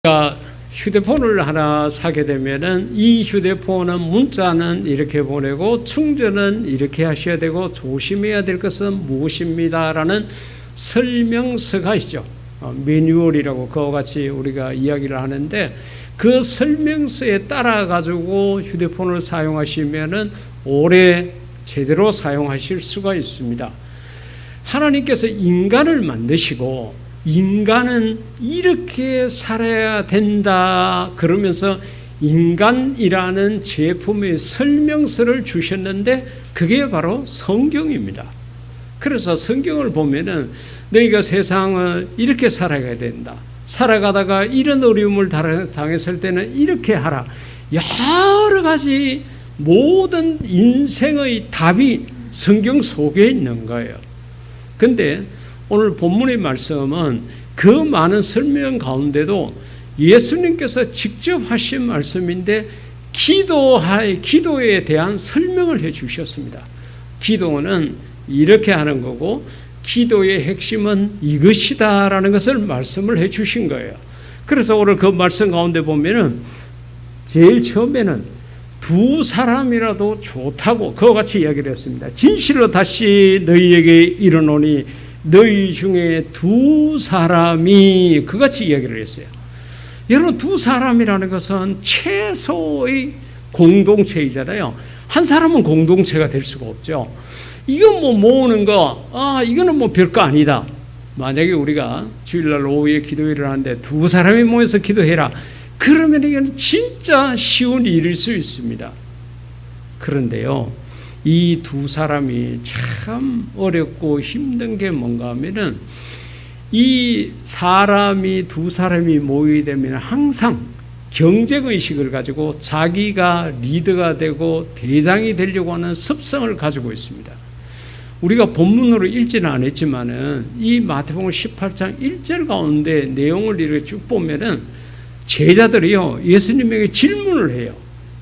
우리가 휴대폰을 하나 사게 되면은 이 휴대폰은 문자는 이렇게 보내고 충전은 이렇게 하셔야 되고 조심해야 될 것은 무엇입니다라는 설명서가 있죠. 매뉴얼이라고 그와 같이 우리가 이야기를 하는데 그 설명서에 따라 가지고 휴대폰을 사용하시면은 오래 제대로 사용하실 수가 있습니다. 하나님께서 인간을 만드시고 인간은 이렇게 살아야 된다 그러면서 인간이라는 제품의 설명서를 주셨는데 그게 바로 성경입니다. 그래서 성경을 보면은 너희가 세상을 이렇게 살아가야 된다. 살아가다가 이런 어려움을 당했을 때는 이렇게 하라. 여러 가지 모든 인생의 답이 성경 속에 있는 거예요. 근데 오늘 본문의 말씀은 그 많은 설명 가운데도 예수님께서 직접 하신 말씀인데 기도에 대한 설명을 해 주셨습니다. 기도는 이렇게 하는 거고 기도의 핵심은 이것이다라는 것을 말씀을 해 주신 거예요. 그래서 오늘 그 말씀 가운데 보면은 제일 처음에는 두 사람이라도 좋다고 그와 같이 이야기를 했습니다. 진실로 다시 너희에게 이르노니 너희 중에 두 사람이 그같이 이야기를 했어요. 여러분 두 사람이라는 것은 최소의 공동체이잖아요. 한 사람은 공동체가 될 수가 없죠. 이건 뭐 모으는 거, 이거는 뭐 별거 아니다. 만약에 우리가 주일날 오후에 기도회를 하는데 두 사람이 모여서 기도해라. 그러면 이건 진짜 쉬운 일일 수 있습니다. 그런데요. 이 두 사람이 참 어렵고 힘든 게 뭔가 하면은 이 사람이 두 사람이 모이게 되면 항상 경쟁의식을 가지고 자기가 리더가 되고 대장이 되려고 하는 습성을 가지고 있습니다. 우리가 본문으로 읽지는 않았지만은 이 마태복음 18장 1절 가운데 내용을 이렇게 쭉 보면은 제자들이요 예수님에게 질문을 해요.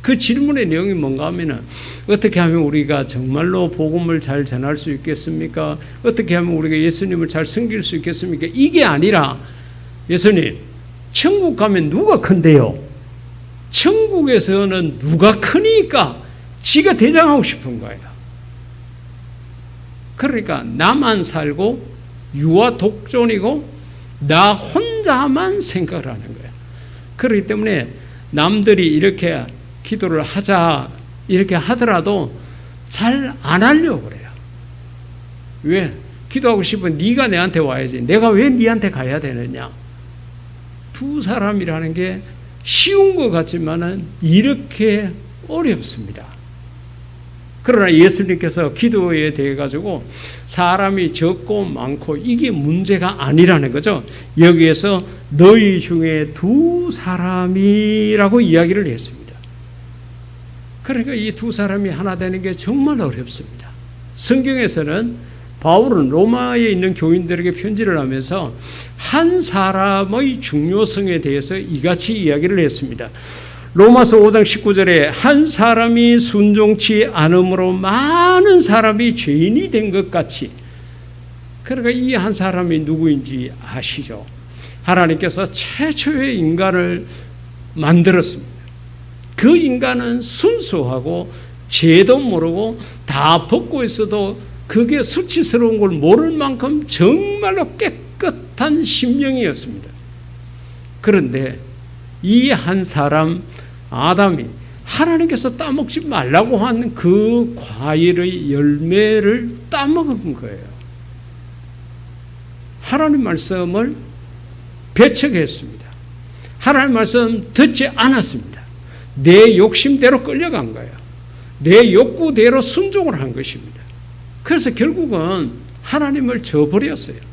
그 질문의 내용이 뭔가 하면은 어떻게 하면 우리가 정말로 복음을 잘 전할 수 있겠습니까? 어떻게 하면 우리가 예수님을 잘 섬길 수 있겠습니까? 이게 아니라 예수님 천국 가면 누가 큰데요? 천국에서는 누가 크니까 지가 대장하고 싶은 거예요. 그러니까 나만 살고 유아 독존이고 나 혼자만 생각을 하는 거예요. 그렇기 때문에 남들이 이렇게 기도를 하자 이렇게 하더라도 잘 안 하려고 그래요. 왜? 기도하고 싶으면 네가 내한테 와야지. 내가 왜 네한테 가야 되느냐? 두 사람이라는 게 쉬운 것 같지만은 이렇게 어렵습니다. 그러나 예수님께서 기도에 대해 가지고 사람이 적고 많고 이게 문제가 아니라는 거죠. 여기에서 너희 중에 두 사람이라고 이야기를 했습니다. 그러니까 이 두 사람이 하나 되는 게 정말 어렵습니다. 성경에서는 바울은 로마에 있는 교인들에게 편지를 하면서 한 사람의 중요성에 대해서 이같이 이야기를 했습니다. 로마서 5장 19절에 한 사람이 순종치 않음으로 많은 사람이 죄인이 된 것 같이, 그러니까 이 한 사람이 누구인지 아시죠? 하나님께서 최초의 인간을 만들었습니다. 그 인간은 순수하고 죄도 모르고 다 벗고 있어도 그게 수치스러운 걸 모를 만큼 정말로 깨끗한 심령이었습니다. 그런데 이 한 사람 아담이 하나님께서 따먹지 말라고 한 그 과일의 열매를 따먹은 거예요. 하나님 말씀을 배척했습니다. 하나님 말씀 듣지 않았습니다. 내 욕심대로 끌려간 거예요. 내 욕구대로 순종을 한 것입니다. 그래서 결국은 하나님을 저버렸어요.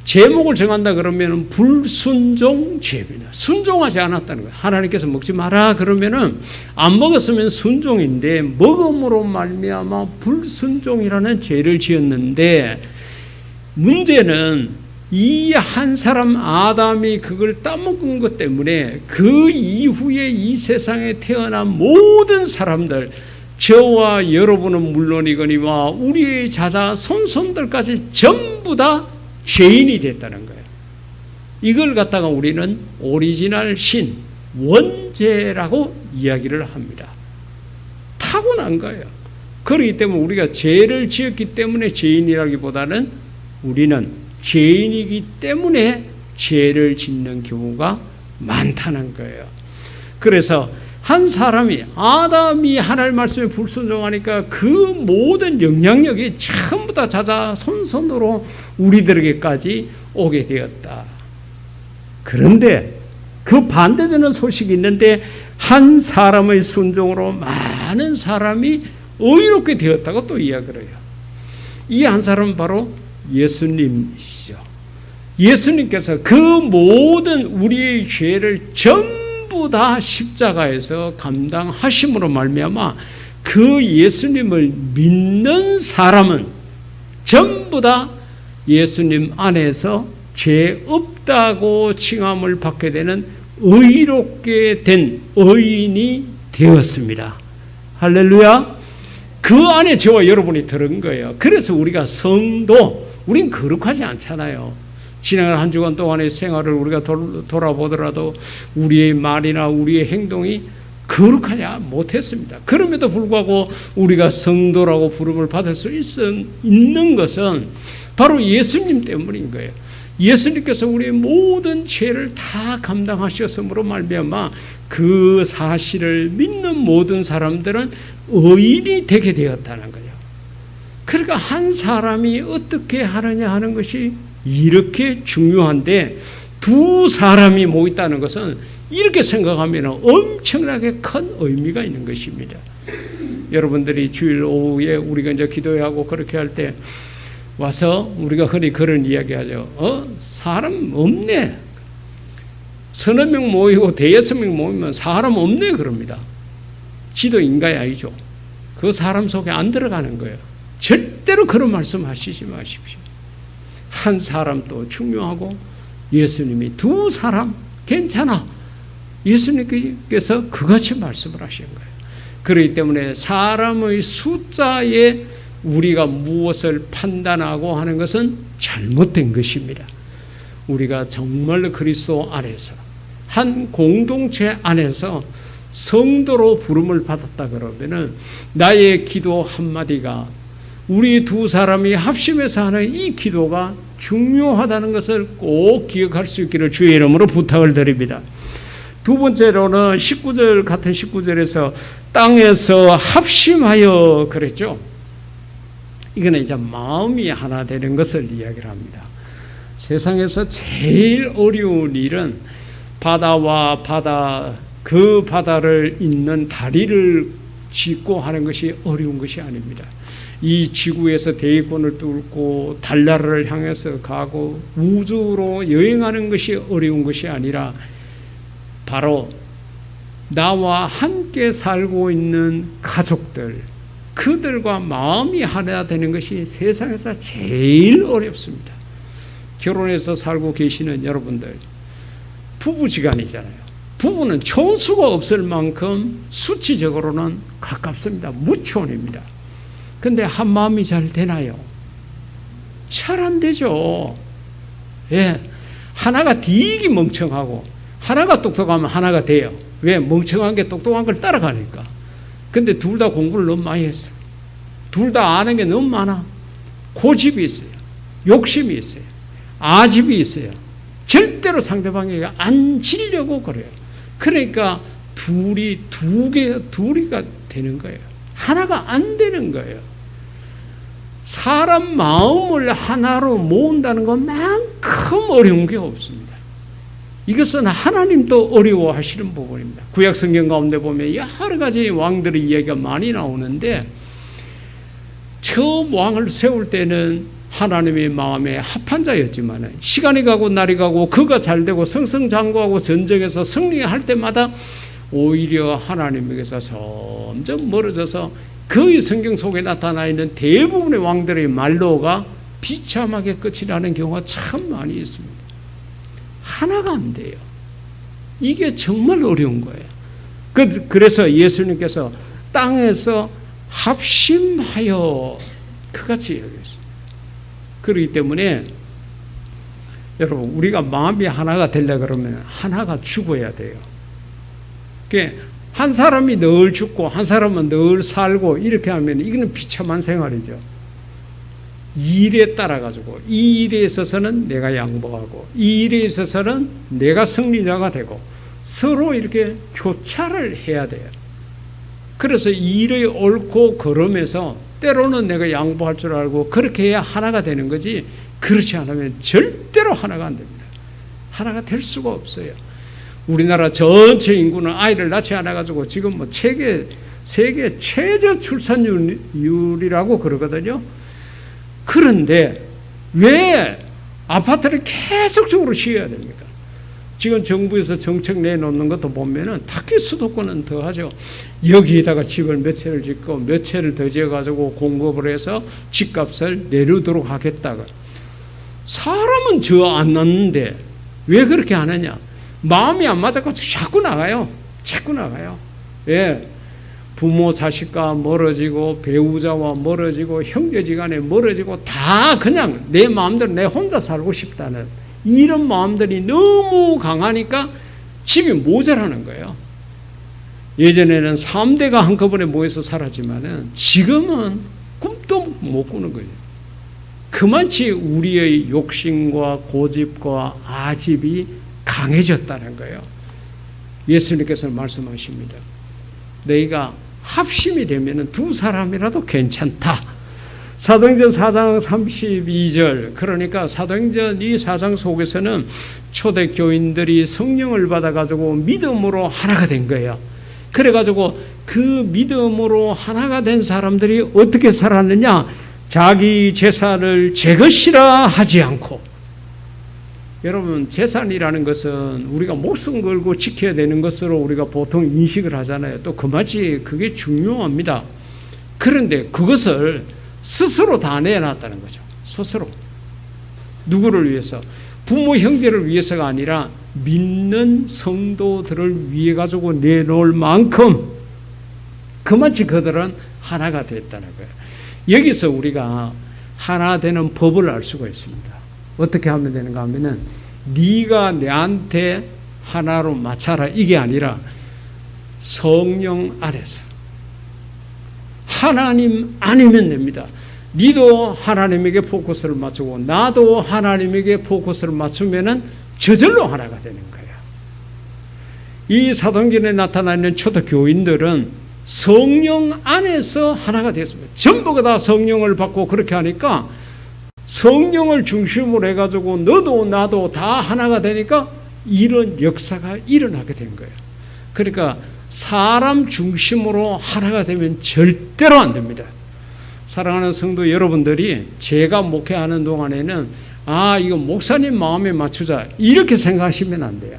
제목을 정한다 그러면 불순종 죄입니다. 순종하지 않았다는 거예요. 하나님께서 먹지 마라 그러면은 안 먹었으면 순종인데 먹음으로 말미암아 불순종이라는 죄를 지었는데 문제는 이 한 사람 아담이 그걸 따먹은 것 때문에 그 이후에 이 세상에 태어난 모든 사람들 저와 여러분은 물론이거니와 우리의 자자 손손들까지 전부 다 죄인이 됐다는 거예요. 이걸 갖다가 우리는 오리지널 신, 원죄라고 이야기를 합니다. 타고난 거예요. 그렇기 때문에 우리가 죄를 지었기 때문에 죄인이라기보다는 우리는 죄인이기 때문에 죄를 짓는 경우가 많다는 거예요. 그래서 한 사람이, 아담이 하나님 말씀에 불순종하니까 그 모든 영향력이 전부 다 자자손손으로 우리들에게까지 오게 되었다. 그런데 그 반대되는 소식이 있는데, 한 사람의 순종으로 많은 사람이 의롭게 되었다고 또 이야기를 해요. 이 한 사람은 바로 예수님이시죠. 예수님께서 그 모든 우리의 죄를 전부 다 십자가에서 감당하심으로 말미암아 그 예수님을 믿는 사람은 전부 다 예수님 안에서 죄 없다고 칭함을 받게 되는 의롭게 된 의인이 되었습니다. 할렐루야. 그 안에 저와 여러분이 들은 거예요. 그래서 우리가 성도, 우린 거룩하지 않잖아요. 지난 한 주간 동안의 생활을 우리가 돌아보더라도 우리의 말이나 우리의 행동이 거룩하지 못했습니다. 그럼에도 불구하고 우리가 성도라고 부름을 받을 수 있는 것은 바로 예수님 때문인 거예요. 예수님께서 우리의 모든 죄를 다 감당하셨으므로 말미암아 그 사실을 믿는 모든 사람들은 의인이 되게 되었다는 거예요. 그러니까 한 사람이 어떻게 하느냐 하는 것이 이렇게 중요한데, 두 사람이 모였다는 것은 이렇게 생각하면 엄청나게 큰 의미가 있는 것입니다. 여러분들이 주일 오후에 우리가 이제 기도하고 그렇게 할 때 와서 우리가 흔히 그런 이야기 하죠. 사람 없네. 서너 명 모이고 대여섯 명 모이면 사람 없네 그럽니다. 지도 인간이 아니죠. 그 사람 속에 안 들어가는 거예요. 절대로 그런 말씀 하시지 마십시오. 한 사람도 중요하고 예수님이 두 사람 괜찮아. 예수님께서 그같이 말씀을 하신 거예요. 그렇기 때문에 사람의 숫자에 우리가 무엇을 판단하고 하는 것은 잘못된 것입니다. 우리가 정말로 그리스도 안에서 한 공동체 안에서 성도로 부름을 받았다 그러면은 나의 기도 한마디가, 우리 두 사람이 합심해서 하는 이 기도가 중요하다는 것을 꼭 기억할 수 있기를 주의 이름으로 부탁을 드립니다. 두 번째로는 19절 같은 19절에서 땅에서 합심하여 그랬죠. 이거는 이제 마음이 하나 되는 것을 이야기를 합니다. 세상에서 제일 어려운 일은 바다와 바다, 그 바다를 잇는 다리를 짓고 하는 것이 어려운 것이 아닙니다. 이 지구에서 대기권을 뚫고 달나라를 향해서 가고 우주로 여행하는 것이 어려운 것이 아니라 바로 나와 함께 살고 있는 가족들, 그들과 마음이 하나 되는 것이 세상에서 제일 어렵습니다. 결혼해서 살고 계시는 여러분들, 부부지간이잖아요. 부부는 총수가 없을 만큼 수치적으로는 가깝습니다. 무촌입니다. 근데 한 마음이 잘 되나요? 잘 안 되죠. 예. 하나가 되게 멍청하고 하나가 똑똑하면 하나가 돼요. 왜? 멍청한 게 똑똑한 걸 따라가니까. 근데 둘 다 공부를 너무 많이 했어. 둘 다 아는 게 너무 많아. 고집이 있어요. 욕심이 있어요. 아집이 있어요. 절대로 상대방에게 안 지려고 그래요. 그러니까 둘이 둘이가 되는 거예요. 하나가 안 되는 거예요. 사람 마음을 하나로 모은다는 것만큼 어려운 게 없습니다. 이것은 하나님도 어려워하시는 부분입니다. 구약 성경 가운데 보면 여러 가지 왕들의 이야기가 많이 나오는데, 처음 왕을 세울 때는 하나님의 마음에 합한 자였지만 시간이 가고 날이 가고 그가 잘되고 승승장구하고 전쟁에서 승리할 때마다 오히려 하나님에게서 점점 멀어져서 그 성경 속에 나타나 있는 대부분의 왕들의 말로가 비참하게 끝이 나는 경우가 참 많이 있습니다. 하나가 안 돼요. 이게 정말 어려운 거예요. 그래서 예수님께서 땅에서 합심하여 그같이 얘기했습니다. 그렇기 때문에 여러분, 우리가 마음이 하나가 되려 그러면 하나가 죽어야 돼요. 한 사람이 늘 죽고 한 사람은 늘 살고 이렇게 하면 이거는 비참한 생활이죠. 이 일에 따라가지고 이 일에 있어서는 내가 양보하고 이 일에 있어서는 내가 승리자가 되고 서로 이렇게 교차를 해야 돼요. 그래서 이 일의 옳고 그름에서 때로는 내가 양보할 줄 알고 그렇게 해야 하나가 되는 거지, 그렇지 않으면 절대로 하나가 안 됩니다. 하나가 될 수가 없어요. 우리나라 전체 인구는 아이를 낳지 않아가지고 지금 뭐 세계 최저 출산율이라고 그러거든요. 그런데 왜 아파트를 계속적으로 지어야 됩니까? 지금 정부에서 정책 내놓는 것도 보면은 특히 수도권은 더 하죠. 여기에다가 집을 몇 채를 짓고 몇 채를 더 지어가지고 공급을 해서 집값을 내리도록 하겠다가. 사람은 저 안 낳는데 왜 그렇게 하느냐? 마음이 안 맞아서 자꾸 나가요. 자꾸 나가요. 예. 부모 자식과 멀어지고 배우자와 멀어지고 형제지간에 멀어지고 다 그냥 내 마음대로 내 혼자 살고 싶다는 이런 마음들이 너무 강하니까 집이 모자라는 거예요. 예전에는 3대가 한꺼번에 모여서 살았지만은 지금은 꿈도 못 꾸는 거예요. 그만치 우리의 욕심과 고집과 아집이 강해졌다는 거예요. 예수님께서 말씀하십니다. 너희가 합심이 되면 두 사람이라도 괜찮다. 사도행전 4장 32절, 그러니까 사도행전 이 4장 속에서는 초대교인들이 성령을 받아가지고 믿음으로 하나가 된 거예요. 그래가지고 그 믿음으로 하나가 된 사람들이 어떻게 살았느냐? 자기 재산을 제 것이라 하지 않고. 여러분, 재산이라는 것은 우리가 목숨 걸고 지켜야 되는 것으로 우리가 보통 인식을 하잖아요. 또 그마치 그게 중요합니다. 그런데 그것을 스스로 다 내놨다는 거죠. 스스로. 누구를 위해서? 부모 형제를 위해서가 아니라 믿는 성도들을 위해 가지고 내놓을 만큼 그마치 그들은 하나가 됐다는 거예요. 여기서 우리가 하나 되는 법을 알 수가 있습니다. 어떻게 하면 되는가 하면은 네가 내한테 하나로 맞춰라 이게 아니라 성령 안에서 하나님 아니면 됩니다. 니도 하나님에게 포커스를 맞추고 나도 하나님에게 포커스를 맞추면은 저절로 하나가 되는 거예요. 이 사도행전에 나타나 있는 초대교인들은 성령 안에서 하나가 됐습니다. 전부가 다 성령을 받고 그렇게 하니까 성령을 중심으로 해가지고 너도 나도 다 하나가 되니까 이런 역사가 일어나게 된 거예요. 그러니까 사람 중심으로 하나가 되면 절대로 안 됩니다. 사랑하는 성도 여러분들이 제가 목회하는 동안에는 이거 목사님 마음에 맞추자 이렇게 생각하시면 안 돼요.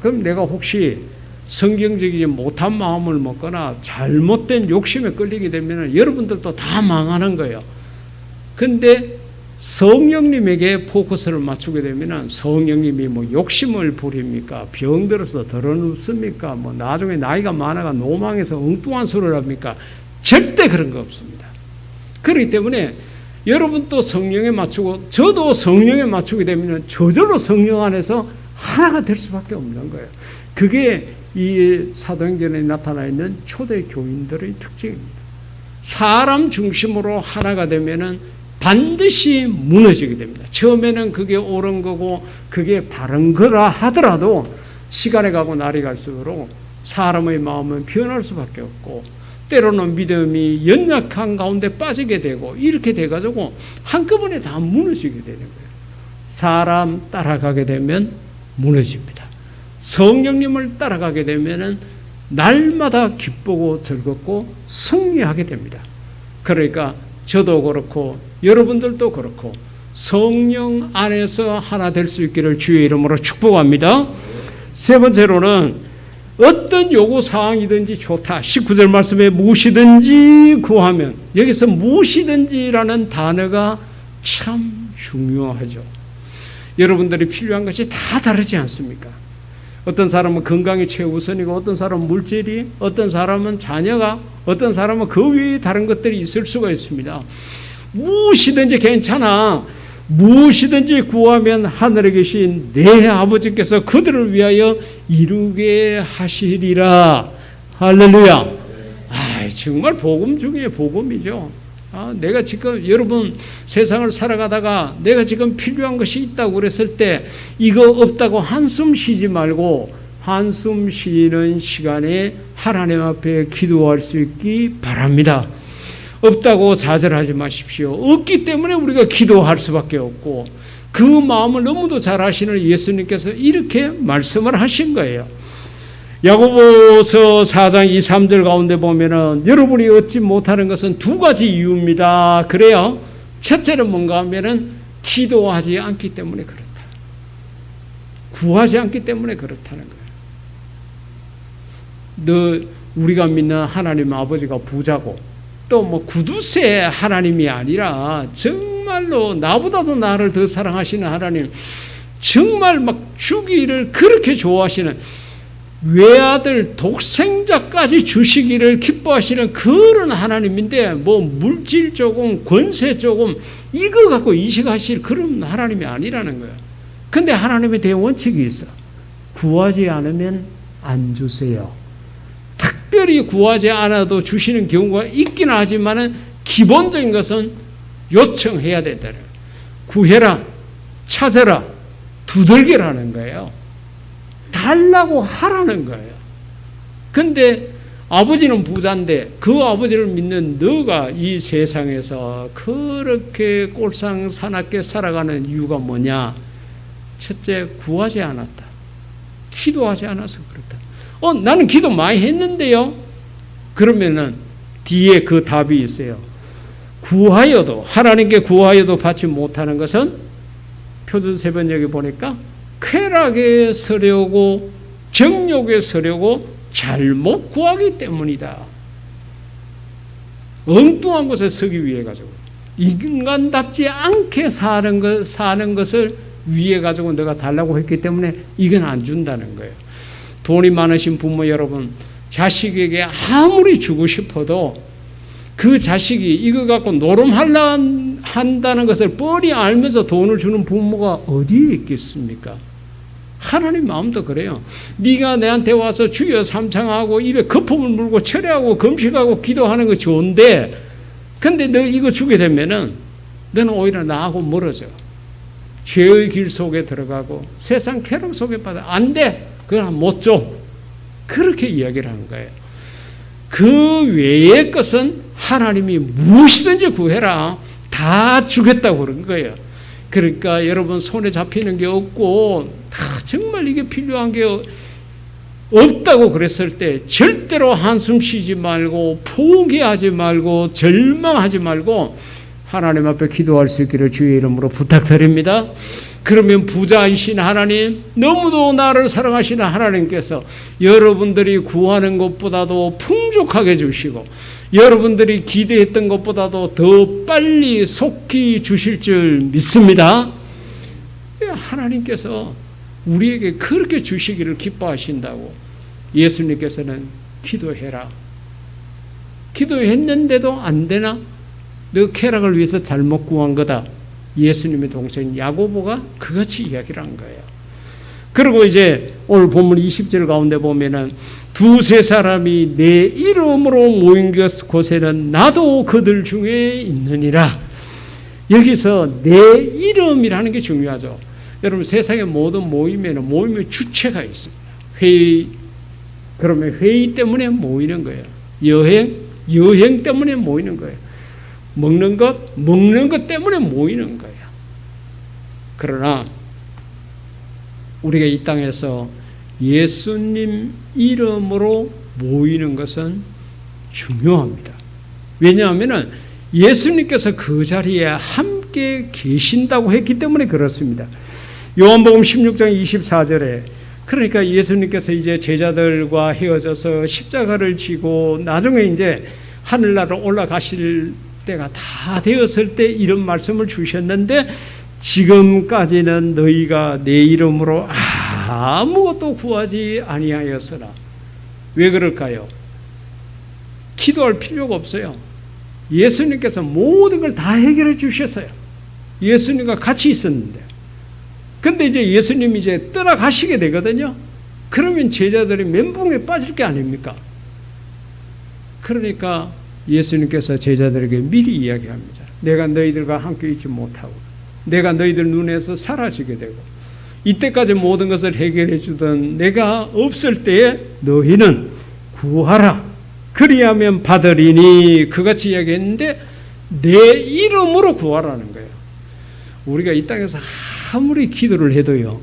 그럼 내가 혹시 성경적이지 못한 마음을 먹거나 잘못된 욕심에 끌리게 되면 여러분들도 다 망하는 거예요. 근데 성령님에게 포커스를 맞추게 되면 성령님이 뭐 욕심을 부립니까? 병들어서 덜어눕습니까? 뭐 나중에 나이가 많아가 노망해서 엉뚱한 소리를 합니까? 절대 그런 거 없습니다. 그렇기 때문에 여러분도 성령에 맞추고 저도 성령에 맞추게 되면 저절로 성령 안에서 하나가 될 수밖에 없는 거예요. 그게 이 사도행전에 나타나 있는 초대교인들의 특징입니다. 사람 중심으로 하나가 되면은 반드시 무너지게 됩니다. 처음에는 그게 옳은 거고 그게 바른 거라 하더라도 시간이 가고 날이 갈수록 사람의 마음은 변할 수밖에 없고 때로는 믿음이 연약한 가운데 빠지게 되고 이렇게 돼가지고 한꺼번에 다 무너지게 되는 거예요. 사람 따라가게 되면 무너집니다. 성령님을 따라가게 되면 날마다 기쁘고 즐겁고 승리하게 됩니다. 그러니까 저도 그렇고 여러분들도 그렇고 성령 안에서 하나 될 수 있기를 주의 이름으로 축복합니다. 세 번째로는 어떤 요구사항이든지 좋다. 19절 말씀에 무엇이든지 구하면, 여기서 무엇이든지라는 단어가 참 중요하죠. 여러분들이 필요한 것이 다 다르지 않습니까? 어떤 사람은 건강이 최우선이고 어떤 사람은 물질이, 어떤 사람은 자녀가, 어떤 사람은 그 외에 다른 것들이 있을 수가 있습니다. 무엇이든지 괜찮아. 무엇이든지 구하면 하늘에 계신 내 아버지께서 그들을 위하여 이루게 하시리라. 할렐루야. 정말 복음 중에 복음이죠. 내가 지금 여러분 세상을 살아가다가 내가 지금 필요한 것이 있다고 그랬을 때 이거 없다고 한숨 쉬지 말고 한숨 쉬는 시간에 하나님 앞에 기도할 수 있기 바랍니다. 없다고 좌절하지 마십시오. 없기 때문에 우리가 기도할 수밖에 없고 그 마음을 너무도 잘 아시는 예수님께서 이렇게 말씀을 하신 거예요. 야고보서 4장 2, 3절 가운데 보면은 여러분이 얻지 못하는 것은 두 가지 이유입니다. 그래요. 첫째는 뭔가 하면은 기도하지 않기 때문에 그렇다. 구하지 않기 때문에 그렇다는 거예요. 우리가 믿는 하나님 아버지가 부자고 또 뭐 구두쇠 하나님이 아니라 정말로 나보다도 나를 더 사랑하시는 하나님, 정말 막 주기를 그렇게 좋아하시는 외아들 독생자까지 주시기를 기뻐하시는 그런 하나님인데 뭐 물질 조금 권세 조금 이거 갖고 인식하실 그런 하나님이 아니라는 거예요. 근데 하나님에 대한 원칙이 있어. 구하지 않으면 안 주세요. 특별히 구하지 않아도 주시는 경우가 있긴 하지만은 기본적인 것은 요청해야 된다는 거예요. 구해라, 찾아라, 두들기라는 거예요. 달라고 하라는 거예요. 근데 아버지는 부자인데 그 아버지를 믿는 너가 이 세상에서 그렇게 꼴상사납게 살아가는 이유가 뭐냐? 첫째, 구하지 않았다. 기도하지 않아서 그렇다. 나는 기도 많이 했는데요. 그러면은 뒤에 그 답이 있어요. 구하여도, 하나님께 구하여도 받지 못하는 것은 표준 세번역에 보니까 쾌락에 서려고 정욕에 서려고 잘못 구하기 때문이다. 엉뚱한 곳에 서기 위해 가지고 인간답지 않게 사는 것을 위해 가지고 내가 달라고 했기 때문에 이건 안 준다는 거예요. 돈이 많으신 부모 여러분, 자식에게 아무리 주고 싶어도 그 자식이 이거 갖고 노름한다는 것을 뻔히 알면서 돈을 주는 부모가 어디에 있겠습니까? 하나님 마음도 그래요. 네가 내한테 와서 주여 삼창하고 입에 거품을 물고 철회하고 금식하고 기도하는 거 좋은데 근데 너 이거 주게 되면은 너는 오히려 나하고 멀어져. 죄의 길 속에 들어가고 세상 쾌락 속에 빠져. 안 돼. 그건 못 줘. 그렇게 이야기를 하는 거예요. 그 외의 것은 하나님이 무엇이든지 구해라. 다 주겠다고 그런 거예요. 그러니까 여러분 손에 잡히는 게 없고 정말 이게 필요한 게 없다고 그랬을 때 절대로 한숨 쉬지 말고 포기하지 말고 절망하지 말고 하나님 앞에 기도할 수 있기를 주의 이름으로 부탁드립니다. 그러면 부자이신 하나님, 너무도 나를 사랑하시는 하나님께서 여러분들이 구하는 것보다도 풍족하게 주시고 여러분들이 기대했던 것보다도 더 빨리 속히 주실 줄 믿습니다. 하나님께서 우리에게 그렇게 주시기를 기뻐하신다고 예수님께서는 기도해라. 기도했는데도 안 되나? 너 쾌락을 위해서 잘못 구한 거다. 예수님의 동생 야고보가 그같이 이야기를 한 거예요. 그리고 이제 오늘 본문 20절 가운데 보면은 두세 사람이 내 이름으로 모인 곳에는 나도 그들 중에 있느니라. 여기서 내 이름이라는 게 중요하죠. 여러분 세상의 모든 모임에는 모임의 주체가 있습니다. 회의, 그러면 회의 때문에 모이는 거예요. 여행 때문에 모이는 거예요. 먹는 것 때문에 모이는 거예요. 그러나 우리가 이 땅에서 예수님 이름으로 모이는 것은 중요합니다. 왜냐하면 예수님께서 그 자리에 함께 계신다고 했기 때문에 그렇습니다. 요한복음 16장 24절에 그러니까 예수님께서 이제 제자들과 헤어져서 십자가를 지고 나중에 이제 하늘나라로 올라가실 때가 다 되었을 때 이런 말씀을 주셨는데 지금까지는 너희가 내 이름으로 아무것도 구하지 아니하였으나 왜 그럴까요? 기도할 필요가 없어요. 예수님께서 모든 걸 다 해결해 주셨어요. 예수님과 같이 있었는데, 근데 이제 예수님이 이제 떠나가시게 되거든요. 그러면 제자들이 멘붕에 빠질 게 아닙니까? 그러니까 예수님께서 제자들에게 미리 이야기합니다. 내가 너희들과 함께 있지 못하고 내가 너희들 눈에서 사라지게 되고 이때까지 모든 것을 해결해 주던 내가 없을 때에 너희는 구하라. 그리하면 받으리니. 그같이 이야기했는데 내 이름으로 구하라는 거예요. 우리가 이 땅에서 아무리 기도를 해도요,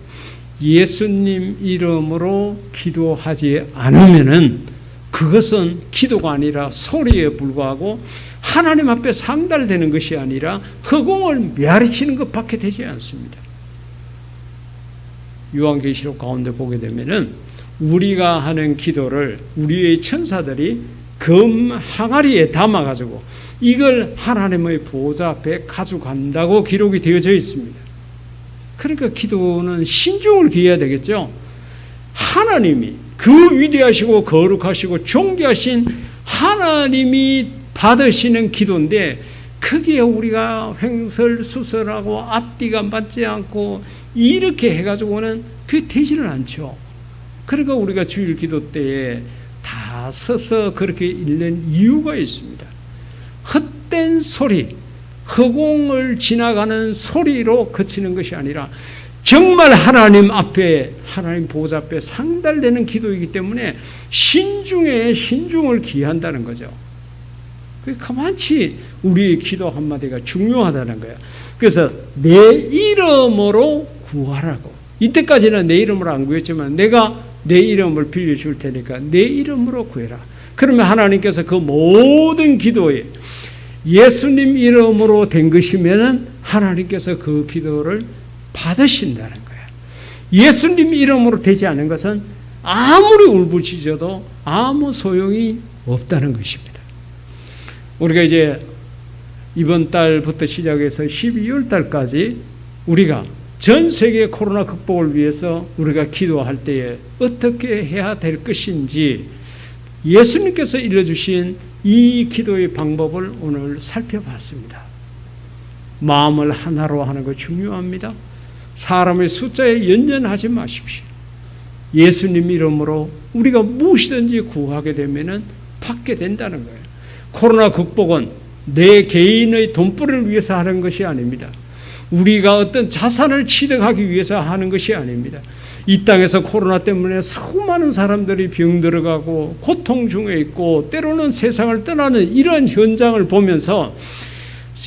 예수님 이름으로 기도하지 않으면은 그것은 기도가 아니라 소리에 불과하고 하나님 앞에 상달되는 것이 아니라 허공을 메아리치는 것밖에 되지 않습니다. 요한계시록 가운데 보게 되면은 우리가 하는 기도를 우리의 천사들이 금 항아리에 담아가지고 이걸 하나님의 보좌 앞에 가져간다고 기록이 되어져 있습니다. 그러니까 기도는 신중을 기해야 되겠죠. 하나님이 그 위대하시고 거룩하시고 존귀하신 하나님이 받으시는 기도인데 크게 우리가 횡설수설하고 앞뒤가 맞지 않고 이렇게 해가지고는 그게 되지는 않죠. 그러니까 우리가 주일 기도 때에 다 서서 그렇게 읽는 이유가 있습니다. 헛된 소리, 허공을 지나가는 소리로 그치는 것이 아니라 정말 하나님 앞에, 하나님 보좌 앞에 상달되는 기도이기 때문에 신중에 신중을 기한다는 거죠. 그만치 우리의 기도 한마디가 중요하다는 거예요. 그래서 내 이름으로 구하라고. 이때까지는 내 이름으로 안 구했지만 내가 내 이름을 빌려줄 테니까 내 이름으로 구해라. 그러면 하나님께서 그 모든 기도에 예수님 이름으로 된 것이면은 하나님께서 그 기도를 받으신다는 거예요. 예수님 이름으로 되지 않은 것은 아무리 울부짖어도 아무 소용이 없다는 것입니다. 우리가 이제 이번 달부터 시작해서 12월 달까지 우리가 전 세계 코로나 극복을 위해서 우리가 기도할 때에 어떻게 해야 될 것인지 예수님께서 일러주신 이 기도의 방법을 오늘 살펴봤습니다. 마음을 하나로 하는 거 중요합니다. 사람의 숫자에 연연하지 마십시오. 예수님 이름으로 우리가 무엇이든지 구하게 되면 받게 된다는 거예요. 코로나 극복은 내 개인의 돈벌이를 위해서 하는 것이 아닙니다. 우리가 어떤 자산을 취득하기 위해서 하는 것이 아닙니다. 이 땅에서 코로나 때문에 수많은 사람들이 병들어가고 고통 중에 있고 때로는 세상을 떠나는 이런 현장을 보면서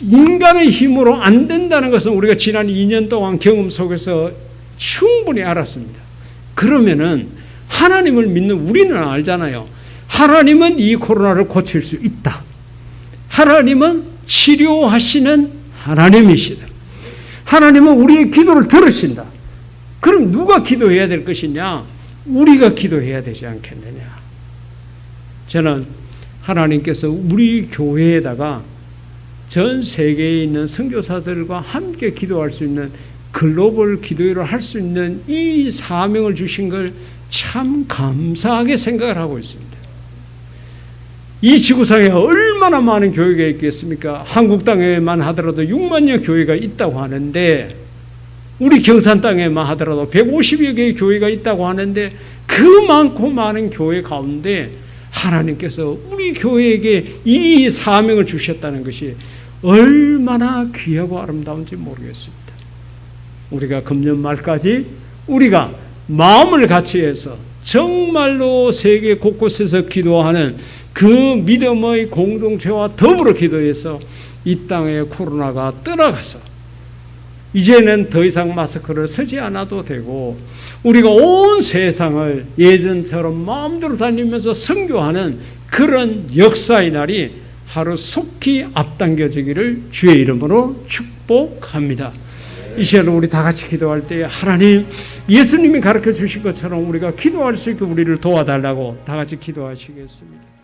인간의 힘으로 안 된다는 것은 우리가 지난 2년 동안 경험 속에서 충분히 알았습니다. 그러면은 하나님을 믿는 우리는 알잖아요. 하나님은 이 코로나를 고칠 수 있다. 하나님은 치료하시는 하나님이시다. 하나님은 우리의 기도를 들으신다. 그럼 누가 기도해야 될 것이냐? 우리가 기도해야 되지 않겠느냐? 저는 하나님께서 우리 교회에다가 전 세계에 있는 선교사들과 함께 기도할 수 있는 글로벌 기도회를 할 수 있는 이 사명을 주신 걸 참 감사하게 생각을 하고 있습니다. 이 지구상에 얼마나 많은 교회가 있겠습니까? 한국 땅에만 하더라도 6만여 교회가 있다고 하는데 우리 경산 땅에만 하더라도 150여 개의 교회가 있다고 하는데 그 많고 많은 교회 가운데 하나님께서 우리 교회에게 이 사명을 주셨다는 것이 얼마나 귀하고 아름다운지 모르겠습니다. 우리가 금년 말까지 우리가 마음을 같이 해서 정말로 세계 곳곳에서 기도하는 그 믿음의 공동체와 더불어 기도해서 이 땅에 코로나가 떠나가서 이제는 더 이상 마스크를 쓰지 않아도 되고 우리가 온 세상을 예전처럼 마음대로 다니면서 선교하는 그런 역사의 날이 하루 속히 앞당겨지기를 주의 이름으로 축복합니다. 이 시간에 우리 다 같이 기도할 때 하나님 예수님이 가르쳐 주신 것처럼 우리가 기도할 수 있게 우리를 도와달라고 다 같이 기도하시겠습니다.